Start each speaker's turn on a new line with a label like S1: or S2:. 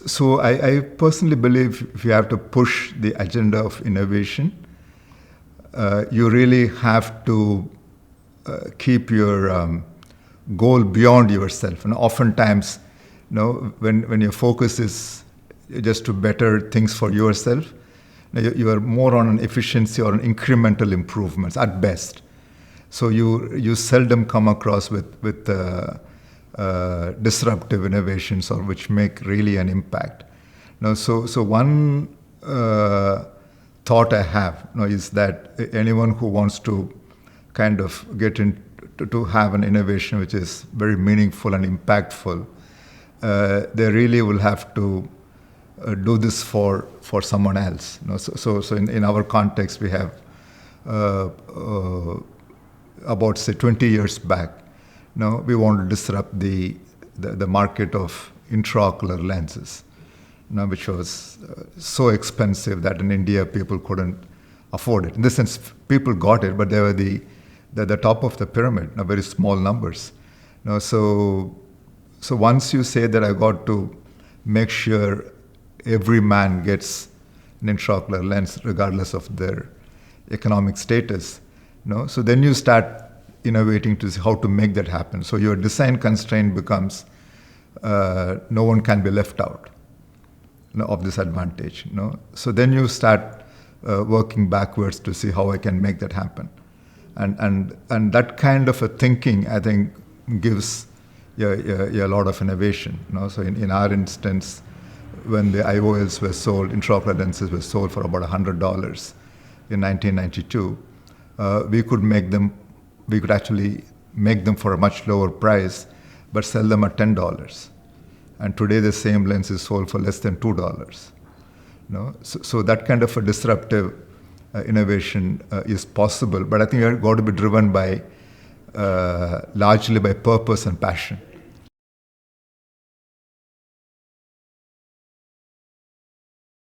S1: So I personally believe if you have to push the agenda of innovation, you really have to keep your goal beyond yourself. And oftentimes, when your focus is just to better things for yourself, you are more on an efficiency or an incremental improvements at best. So you seldom come across with disruptive innovations or which make really an impact. So one thought I have is that anyone who wants to kind of get in to have an innovation which is very meaningful and impactful, they really will have to do this for someone else. So in our context, we have about say 20 years back, we want to disrupt the market of intraocular lenses, which was so expensive that in India people couldn't afford it. In the sense, people got it, but they were the top of the pyramid, very small numbers. So once you say that I got to make sure every man gets an intraocular lens regardless of their economic status, so then you start innovating to see how to make that happen. So your design constraint becomes no one can be left out of this advantage. So then you start working backwards to see how I can make that happen. And that kind of a thinking, I think, gives a lot of innovation. So in our instance, when the IOLs were sold, intraocular lenses were sold for about $100 in 1992, we could actually make them for a much lower price, but sell them at $10. And today the same lens is sold for less than $2. So that kind of a disruptive innovation is possible, but I think you've got to be driven by largely by purpose and passion.